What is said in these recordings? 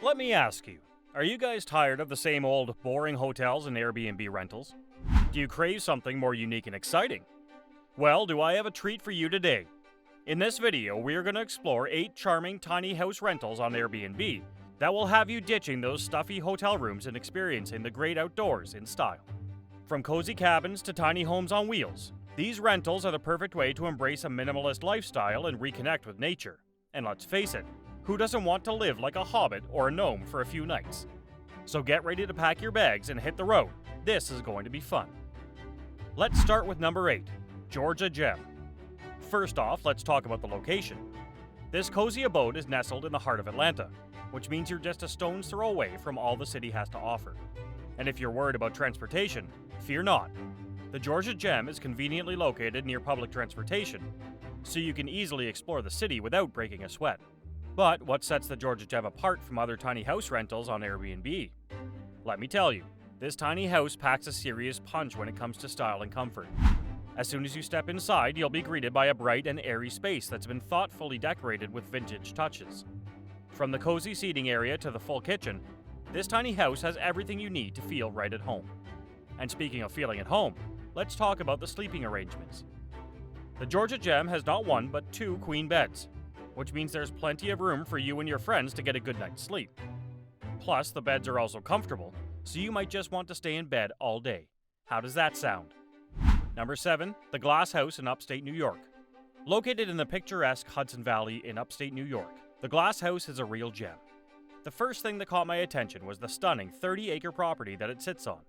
Let me ask you, are you guys tired of the same old, boring hotels and Airbnb rentals? Do you crave something more unique and exciting? Well, do I have a treat for you today. In this video, we are going to explore 8 charming tiny house rentals on Airbnb that will have you ditching those stuffy hotel rooms and experiencing the great outdoors in style. From cozy cabins to tiny homes on wheels, these rentals are the perfect way to embrace a minimalist lifestyle and reconnect with nature. And let's face it, who doesn't want to live like a hobbit or a gnome for a few nights? So get ready to pack your bags and hit the road. This is going to be fun. Let's start with number 8, Georgia Gem. First off, let's talk about the location. This cozy abode is nestled in the heart of Atlanta, which means you're just a stone's throw away from all the city has to offer. And if you're worried about transportation, fear not. The Georgia Gem is conveniently located near public transportation, so you can easily explore the city without breaking a sweat. But what sets the Georgia Gem apart from other tiny house rentals on Airbnb? Let me tell you, this tiny house packs a serious punch when it comes to style and comfort. As soon as you step inside, you'll be greeted by a bright and airy space that's been thoughtfully decorated with vintage touches. From the cozy seating area to the full kitchen, this tiny house has everything you need to feel right at home. And speaking of feeling at home, let's talk about the sleeping arrangements. The Georgia Gem has not one but 2 queen beds, which means there's plenty of room for you and your friends to get a good night's sleep. Plus, the beds are also comfortable, so you might just want to stay in bed all day. How does that sound? Number 7, the Glass House in upstate New York. Located in the picturesque Hudson Valley in upstate New York, the Glass House is a real gem. The first thing that caught my attention was the stunning 30-acre property that it sits on.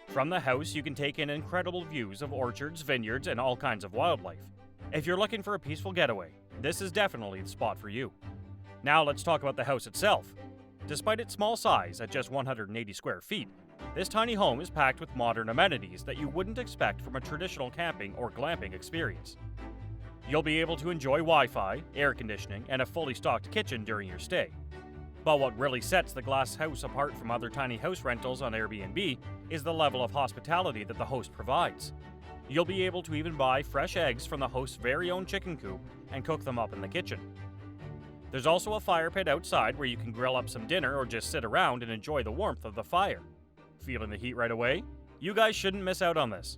From the house, you can take in incredible views of orchards, vineyards, and all kinds of wildlife. If you're looking for a peaceful getaway, this is definitely the spot for you. Now let's talk about the house itself. Despite its small size at just 180 square feet, this tiny home is packed with modern amenities that you wouldn't expect from a traditional camping or glamping experience. You'll be able to enjoy Wi-Fi, air conditioning, and a fully stocked kitchen during your stay. But what really sets the Glass House apart from other tiny house rentals on Airbnb is the level of hospitality that the host provides. You'll be able to even buy fresh eggs from the host's very own chicken coop and cook them up in the kitchen. There's also a fire pit outside where you can grill up some dinner or just sit around and enjoy the warmth of the fire. Feeling the heat right away? You guys shouldn't miss out on this.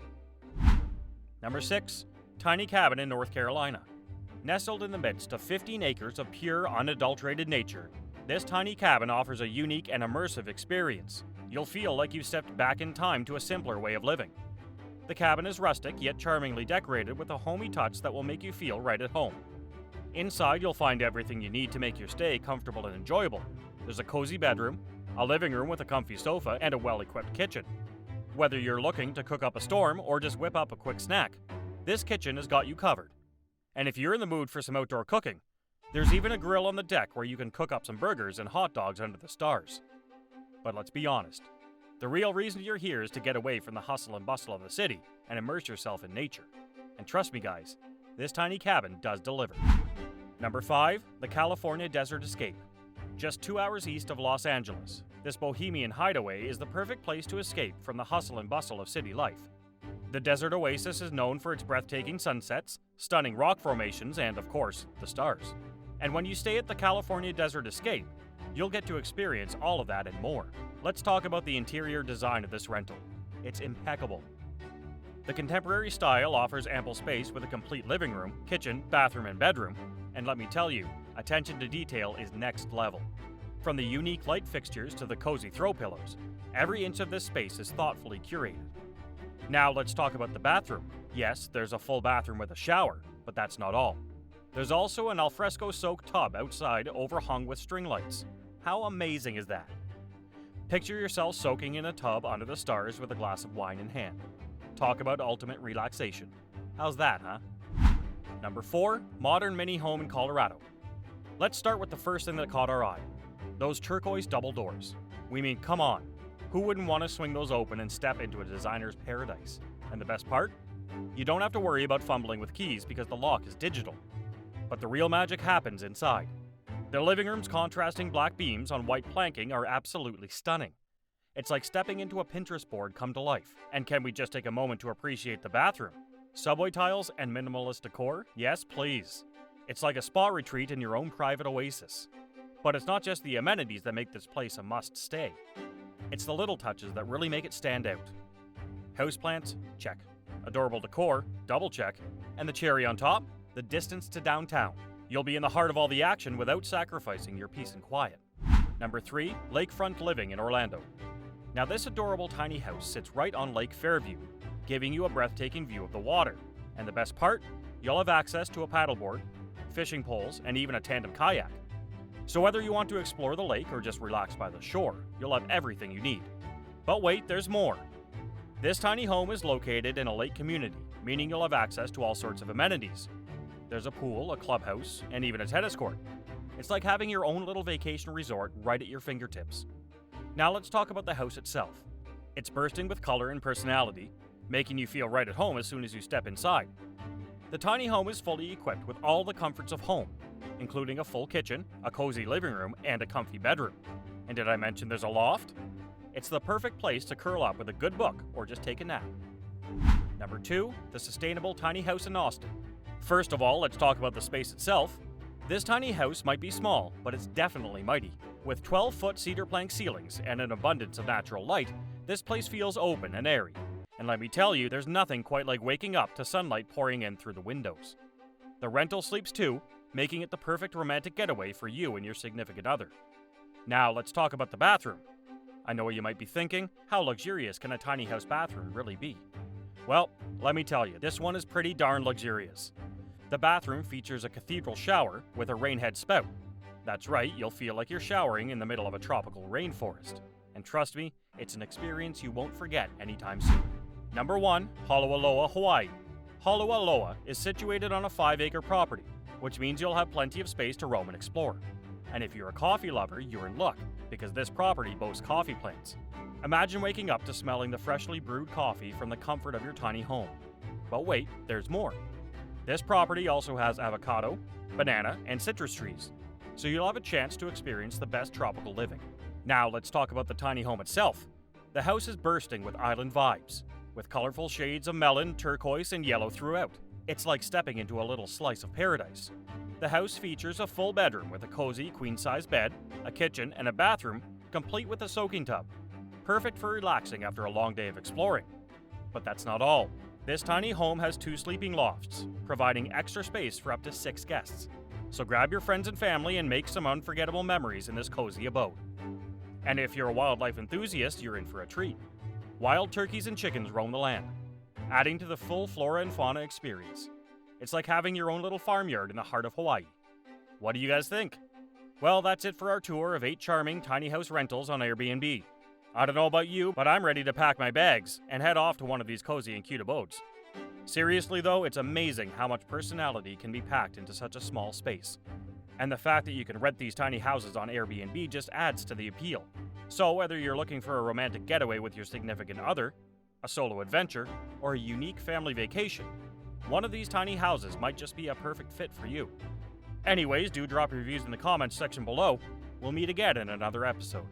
Number 6, Tiny Cabin in North Carolina. Nestled in the midst of 15 acres of pure, unadulterated nature, this tiny cabin offers a unique and immersive experience. You'll feel like you've stepped back in time to a simpler way of living. The cabin is rustic yet charmingly decorated with a homey touch that will make you feel right at home. Inside, you'll find everything you need to make your stay comfortable and enjoyable. There's a cozy bedroom, a living room with a comfy sofa, and a well-equipped kitchen. Whether you're looking to cook up a storm or just whip up a quick snack, this kitchen has got you covered. And if you're in the mood for some outdoor cooking, there's even a grill on the deck where you can cook up some burgers and hot dogs under the stars. But let's be honest, the real reason you're here is to get away from the hustle and bustle of the city and immerse yourself in nature. And trust me guys, this tiny cabin does deliver. Number 5, the California Desert Escape. Just 2 hours east of Los Angeles, this bohemian hideaway is the perfect place to escape from the hustle and bustle of city life. The desert oasis is known for its breathtaking sunsets, stunning rock formations, and, of course, the stars. And when you stay at the California Desert Escape, you'll get to experience all of that and more. Let's talk about the interior design of this rental. It's impeccable. The contemporary style offers ample space with a complete living room, kitchen, bathroom, and bedroom. And let me tell you, attention to detail is next level. From the unique light fixtures to the cozy throw pillows, every inch of this space is thoughtfully curated. Now let's talk about the bathroom. Yes, there's a full bathroom with a shower, but that's not all. There's also an alfresco soaked tub outside overhung with string lights. How amazing is that? Picture yourself soaking in a tub under the stars with a glass of wine in hand. Talk about ultimate relaxation. How's that, huh? Number 4, modern mini home in Colorado. Let's start with the first thing that caught our eye. Those turquoise double doors. We mean, come on. Who wouldn't want to swing those open and step into a designer's paradise? And the best part? You don't have to worry about fumbling with keys because the lock is digital. But the real magic happens inside. The living room's contrasting black beams on white planking are absolutely stunning. It's like stepping into a Pinterest board come to life. And can we just take a moment to appreciate the bathroom? Subway tiles and minimalist decor? Yes, please. It's like a spa retreat in your own private oasis. But it's not just the amenities that make this place a must-stay. It's the little touches that really make it stand out. Houseplants? Check. Adorable decor? Double check. And the cherry on top? The distance to downtown. You'll be in the heart of all the action without sacrificing your peace and quiet. Number 3, lakefront living in Orlando. Now this adorable tiny house sits right on Lake Fairview, giving you a breathtaking view of the water. And the best part? You'll have access to a paddleboard, fishing poles, and even a tandem kayak. So whether you want to explore the lake or just relax by the shore, you'll have everything you need. But wait, there's more. This tiny home is located in a lake community, meaning you'll have access to all sorts of amenities. There's a pool, a clubhouse, and even a tennis court. It's like having your own little vacation resort right at your fingertips. Now let's talk about the house itself. It's bursting with color and personality, making you feel right at home as soon as you step inside. The tiny home is fully equipped with all the comforts of home, including a full kitchen, a cozy living room, and a comfy bedroom. And did I mention there's a loft? It's the perfect place to curl up with a good book or just take a nap. Number 2, the sustainable tiny house in Austin. First of all, let's talk about the space itself. This tiny house might be small, but it's definitely mighty. With 12-foot cedar plank ceilings and an abundance of natural light, this place feels open and airy. And let me tell you, there's nothing quite like waking up to sunlight pouring in through the windows. The rental sleeps too, making it the perfect romantic getaway for you and your significant other. Now let's talk about the bathroom. I know what you might be thinking, how luxurious can a tiny house bathroom really be? Well, let me tell you, this one is pretty darn luxurious. The bathroom features a cathedral shower with a rainhead spout. That's right, you'll feel like you're showering in the middle of a tropical rainforest. And trust me, it's an experience you won't forget anytime soon. Number 1, Halaloa Hawaii. Halaloa is situated on a 5-acre property, which means you'll have plenty of space to roam and explore. And if you're a coffee lover, you're in luck, because this property boasts coffee plants. Imagine waking up to smelling the freshly brewed coffee from the comfort of your tiny home. But wait, there's more. This property also has avocado, banana, and citrus trees, so you'll have a chance to experience the best tropical living. Now let's talk about the tiny home itself. The house is bursting with island vibes, with colorful shades of melon, turquoise, and yellow throughout. It's like stepping into a little slice of paradise. The house features a full bedroom with a cozy queen-size bed, a kitchen, and a bathroom, complete with a soaking tub. Perfect for relaxing after a long day of exploring. But that's not all. This tiny home has 2 sleeping lofts, providing extra space for up to 6 guests. So grab your friends and family and make some unforgettable memories in this cozy abode. And if you're a wildlife enthusiast, you're in for a treat. Wild turkeys and chickens roam the land, adding to the full flora and fauna experience. It's like having your own little farmyard in the heart of Hawaii. What do you guys think? Well, that's it for our tour of 8 charming tiny house rentals on Airbnb. I don't know about you, but I'm ready to pack my bags and head off to one of these cozy and cute abodes. Seriously though, it's amazing how much personality can be packed into such a small space. And the fact that you can rent these tiny houses on Airbnb just adds to the appeal. So whether you're looking for a romantic getaway with your significant other, a solo adventure, or a unique family vacation, one of these tiny houses might just be a perfect fit for you. Anyways, do drop your reviews in the comments section below. We'll meet again in another episode.